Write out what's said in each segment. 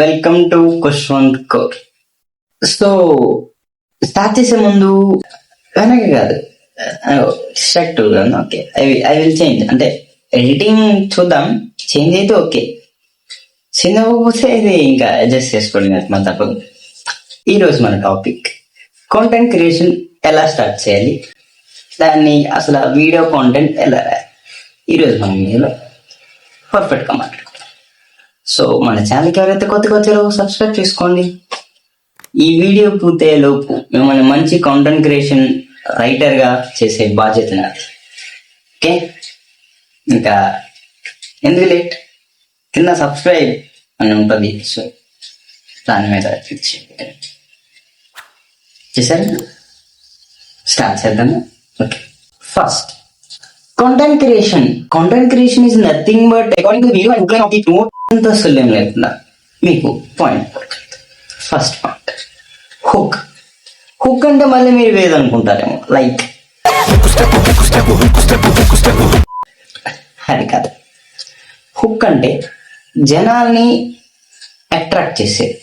Welcome to Khushwant Kaur. So start చేసే ముందు వెనక కాదు struct okay I will change, అంటే ఎడిటింగ్ చూద్దాం, చేంజ్ అయితే ఓకే, చేంజ్ అవ్వకపోతే ఇది ఇంకా అడ్జస్ట్ చేసుకోండి, మన తప్పదు. ఈరోజు మన టాపిక్ కాంటెంట్ క్రియేషన్ ఎలా స్టార్ట్ చేయాలి, దాన్ని అసలు వీడియో కాంటెంట్ ఎలా రాయాలి. ఈరోజు మనం వీడియోలో పర్ఫెక్ట్గా మాట్లాడుకుందాం. సో మన ఛానల్కి ఎవరైతే కొత్తగా సబ్స్క్రైబ్ చేసుకోండి. ఈ వీడియో పూర్తయ్యే లోపు మిమ్మల్ని మంచి కాంటెంట్ క్రియేషన్ రైటర్గా చేసే బాధ్యత నాది. ఓకే, ఇంకా ఎందుకు లేట్, కింద సబ్స్క్రైబ్ అని ఉంటుంది, సో దాని మీద క్లిక్ చేయండి. చేశారు, స్టార్ట్ చేద్దాము. Okay, first content creation is nothing but according to view and outline of the note. అంత సులభం లేకుండా మీకు పాయింట్. ఫస్ట్ పాయింట్ హుక్ అంటే మళ్ళీ మీరు వేదనుకుంటారేమో, లైక్ అది కాదు. హుక్ అంటే జనాల్ని అట్రాక్ట్ చేసేది.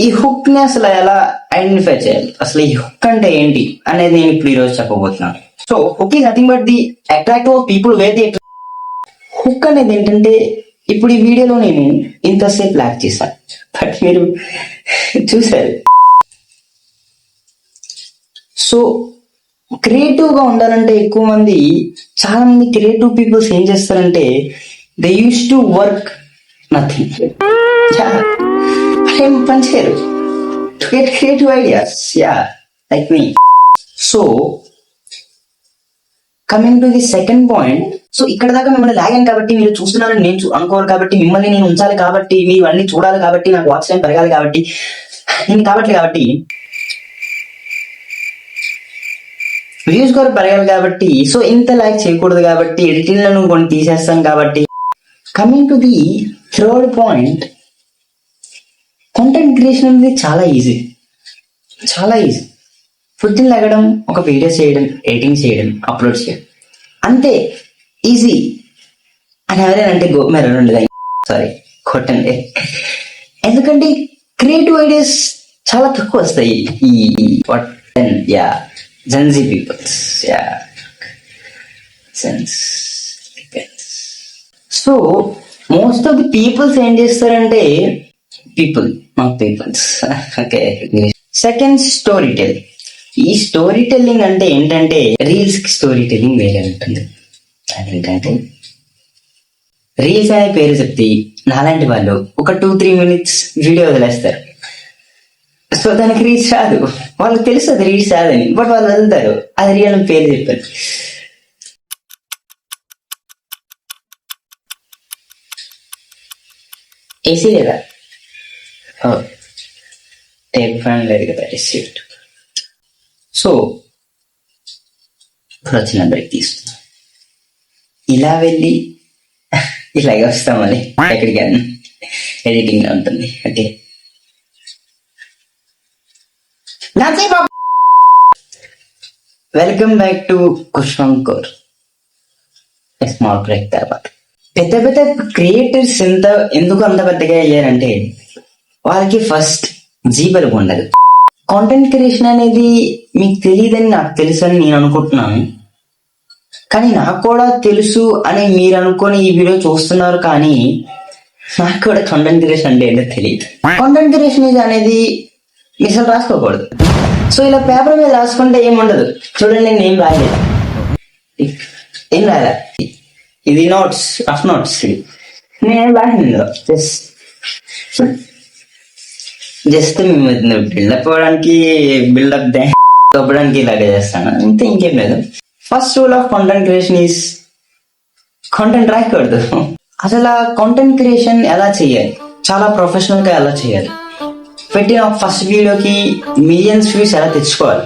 ఈ హుక్ ని అసలు ఎలా ఐడెంటిఫై చేయాలి, అసలు ఈ హుక్ అంటే ఏంటి అనేది నేను ఇప్పుడు ఈరోజు చెప్పబోతున్నాను. So hook is nothing but the attract of people wear the. Hook అనేది ఏంటంటే, ఇప్పుడు ఈ వీడియోలో నేను ఇంతసేపు లాక్ చేశాను, బట్ మీరు చూసారు. సో క్రియేటివ్ గా ఉండాలంటే చాలా మంది క్రియేటివ్ పీపుల్స్ ఏం చేస్తారంటే, they use to work nothing, ఏం పని చేయరు, to get creative ideas, like me. So coming to the second point, so ఇక్కడ దాకా మిమ్మల్ని లాగాను కాబట్టి మీరు చూస్తున్నారని నేను అనుకోవాలి, కాబట్టి మిమ్మల్ని నేను ఉంచాలి, కాబట్టి మీరు అన్ని చూడాలి, కాబట్టి నాకు వాచ్ టైం పెరగాలి, కాబట్టి నేను కాబట్టి వ్యూస్ కూడా పెరగాలి, కాబట్టి సో ఇంత లాగ్ చేయకూడదు, కాబట్టి ఎడిటింగ్ లో కొన్ని తీసేస్తాను. కాబట్టి coming to the third point, content creation అనేది చాలా ఈజీ. పొద్దున్న లెగడం, ఒక వీడియో చేయడం, ఎడిటింగ్ చేయడం, అప్లోడ్ చేయడం, అంతే ఈజీ అని ఎవరైనా అంటే సారీ కొట్టండి. ఎందుకంటే క్రియేటివ్ ఐడియాస్ చాలా తక్కువ వస్తాయి ఈ gen Z peoples. So most of the peoples ఏం చేస్తారంటే, ఓకే. Second, story telling. ఈ స్టోరీ టెల్లింగ్ అంటే ఏంటంటే, రీల్స్ కి స్టోరీ టెల్లింగ్ వేరే ఉంటుంది. అదేంటంటే, రీల్స్ అనే పేరు చెప్తే నాలాంటి వాళ్ళు ఒక 2-3 minutes వీడియో వదిలేస్తారు. సో దానికి రీచ్ రాదు, వాళ్ళకి తెలుసు అది రీచ్ రాదని, బట్ వాళ్ళు వదులుతారు, అది రియల్ అని పేరు చెప్పారు. ఏసీ లేదా, టేబుల్ ఫ్యాన్ లేదు కదా, రిసీవ్డ్. సో ఇప్పుడు వచ్చిన బ్రేక్ తీసుకున్నాం, ఇలా వెళ్ళి ఇలాగే వస్తామని ఎక్కడికి ఎడిటింగ్ లో ఉంటుంది. Okay, welcome back to Khushwant Kaur. Small break తర్వాత పెద్ద క్రియేటర్స్ ఎందుకు అంత పెద్దగా అయ్యారంటే, వాళ్ళకి ఫస్ట్ జీబలు ఉండదు. కాంటెంట్ క్రియేషన్ అనేది మీకు తెలియదని నాకు తెలుసు అని నేను అనుకుంటున్నాను, కానీ నాకు కూడా తెలుసు అని మీరు అనుకొని ఈ వీడియో చూస్తున్నారు, కానీ నాకు కూడా కాంటెంట్ క్రియేషన్ అంటే ఏంటో తెలియదు. కాంటెంట్ క్రియేషన్ అనేది మిసలు రాసుకోకూడదు. సో ఇలా పేపర్ మీద రాసుకుంటే ఏముండదు. చూడండి, నేను ఏం రాయలేదు, ఇది నోట్స్, రఫ్ నోట్స్, నేను రాసింది జస్ట్ మేము బిల్డప్ అవ్వడానికి, బిల్డప్ తప్పడానికి ఇలాగే చేస్తాను, అంతే, ఇంకేం లేదు. First rule of content creation is content రాయకూడదు. అసలు కాంటెంట్ క్రియేషన్ ఎలా చేయాలి, చాలా ప్రొఫెషనల్ గా ఎలా చేయాలి, పెట్టిన ఫస్ట్ వీడియోకి మిలియన్స్ వ్యూస్ ఎలా తెచ్చుకోవాలి,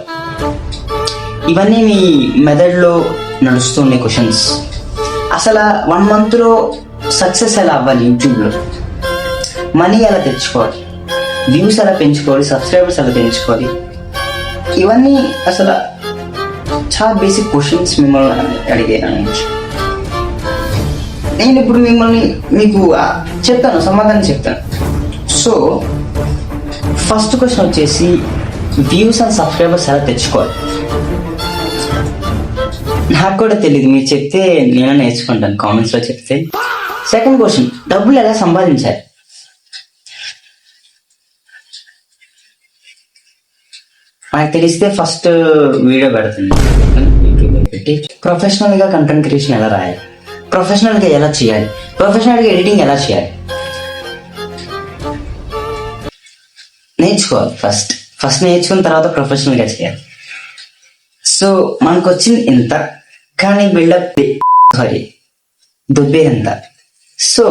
ఇవన్నీ మీ మెథడ్ లో నడుస్తుండే క్వశ్చన్స్. అసలు 1 month లో సక్సెస్ ఎలా అవ్వాలి, యూట్యూబ్ లో మనీ ఎలా తెచ్చుకోవాలి, వ్యూస్ ఎలా పెంచుకోవాలి, సబ్స్క్రైబర్స్ ఎలా పెంచుకోవాలి, ఇవన్నీ అసలు చాలా బేసిక్ క్వశ్చన్స్ మిమ్మల్ని అడిగాను. నేను ఇప్పుడు మీకు చెప్తాను, సమాధానం చెప్తాను. సో ఫస్ట్ క్వశ్చన్ వచ్చేసి వ్యూస్ అండ్ సబ్స్క్రైబర్స్ ఎలా తెచ్చుకోవాలి. నాకు కూడా తెలియదు, మీరు చెప్తే నేను నేర్చుకుంటాను, కామెంట్స్లో చెప్తే. సెకండ్ క్వశ్చన్, డబ్బులు ఎలా సంపాదించాలి. నాకు తెలిస్తే ఫస్ట్ వీడియో పెడుతుంది యూట్యూబ్లో పెట్టి ప్రొఫెషనల్గా కంటెంట్ క్రియేషన్ ఎలా రాయాలి, ప్రొఫెషనల్గా ఎలా చేయాలి, ప్రొఫెషనల్గా ఎడిటింగ్ ఎలా చేయాలి నేర్చుకోవాలి. ఫస్ట్ నేర్చుకున్న తర్వాత ప్రొఫెషనల్గా చేయాలి. సో మనకు వచ్చింది ఇంత, కానీ బిల్డప్ దుబ్బే ఎంత. సో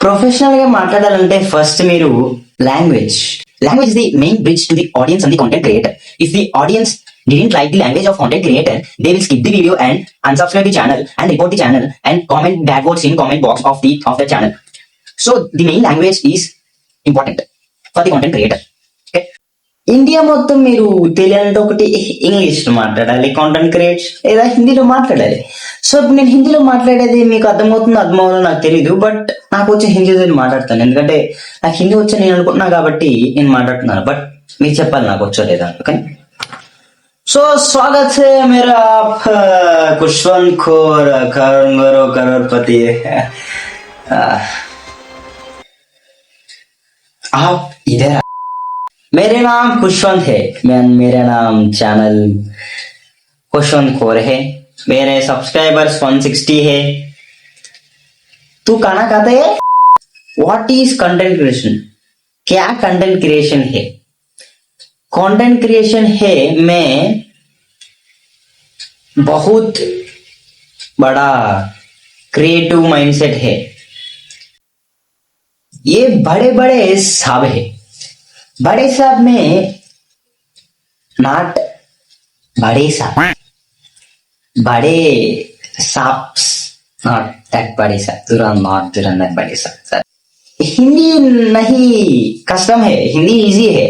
ప్రొఫెషనల్గా మాట్లాడాలంటే ఫస్ట్ మీరు language is the main bridge to the audience and the content creator. If the audience didn't like the language of content creator, they will skip the video and unsubscribe the channel and report the channel and comment bad words in comment box of the channel. So the main language is important for the content creator. Okay. India మొత్తం మీరు తెలియాలంటే ఒకటి ఇంగ్లీష్లో మాట్లాడాలి, content create, లేదా హిందీలో మాట్లాడాలి. So ఇప్పుడు నేను హిందీలో మాట్లాడేది మీకు అర్థమవుతుందో నాకు తెలియదు, బట్ నాకు వచ్చే హిందీలో నేను మాట్లాడతాను. ఎందుకంటే నాకు హిందీ వచ్చి నేను అనుకుంటున్నా కాబట్టి నేను మాట్లాడుతున్నాను, బట్ మీకు చెప్పాలి నాకు వచ్చో లేదా. ఓకే. సో స్వాగత్ है मेरा आप खुशवंत खोर करोड़पति. आप इधर मेरे नाम खुशवंत है, मेरा नाम चैनल खुशवंत खोर है. मेरे सब्सक्राइबर्स 160 है. तू खाना खाता है? What is content creation? क्या कंटेंट क्रिएशन है? कंटेंट क्रिएशन है मैं बहुत बड़ा क्रिएटिव माइंडसेट है. ये बड़े बड़े साहब है. बड़े साहब में नॉट बड़े साहब, बड़े साप्स, नॉट दैट बड़े साहब, तुरंत बड़े साहब. हिंदी नहीं कस्टम है, हिंदी इजी है.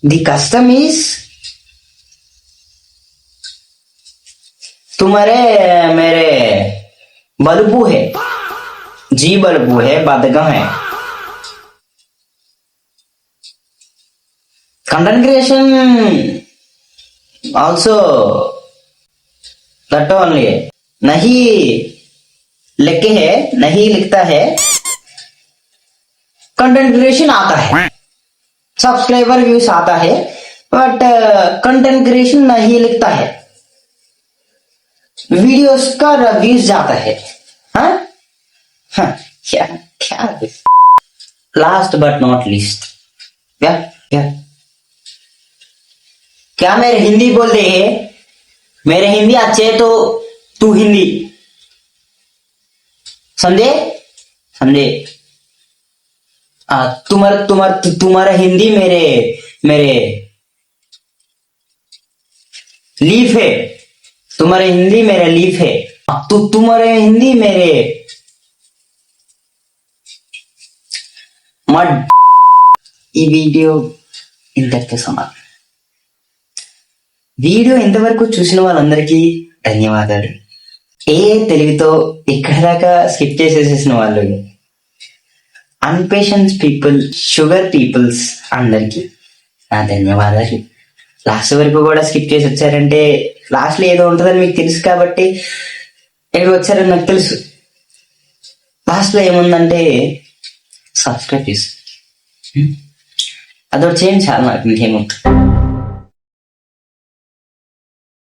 द कस्टम इज तुम्हारे मेरे बलबू है, जी बलबू है, बदगम है. Content creation also that only है. नहीं लिखे है, नहीं लिखता है, कंटेंट क्रिएशन आता है, सब्सक्राइबर व्यूज आता है, बट कंटेंट क्रिएशन नहीं लिखता है, वीडियोस का रिव्यूज जाता है. हाँ हाँ क्या क्या लास्ट बट नॉट लीस्ट क्या मेरे हिंदी बोल रहे हैं? मेरे हिंदी अच्छे है तो तू हिंदी समझे. तुम्हारा हिंदी मेरे लीफ है, तुम्हारे हिंदी मेरे लीफ है. तुम्हारे हिंदी मेरे मड. ఈ వీడియో ఇంతటితో సమాప్తం. వీడియో ఇంతవరకు చూసిన వాళ్ళందరికీ ధన్యవాదాలు. తెలివితో ఇక్కడ దాకా స్కిప్ చేసేసిన వాళ్ళు, అన్పేషన్స్ పీపుల్, షుగర్ పీపుల్స్ అందరికీ నా ధన్యవాదాలు. లాస్ట్ వరకు కూడా స్కిప్ చేసి వచ్చారంటే లాస్ట్లో ఏదో ఉంటుందని మీకు తెలుసు కాబట్టి ఎక్కడ వచ్చారని నాకు తెలుసు. లాస్ట్లో ఏముందంటే సబ్స్క్రైబ్ చేసి అదొకటి చేయండి, చాలా నాకు ఇంకేముంది.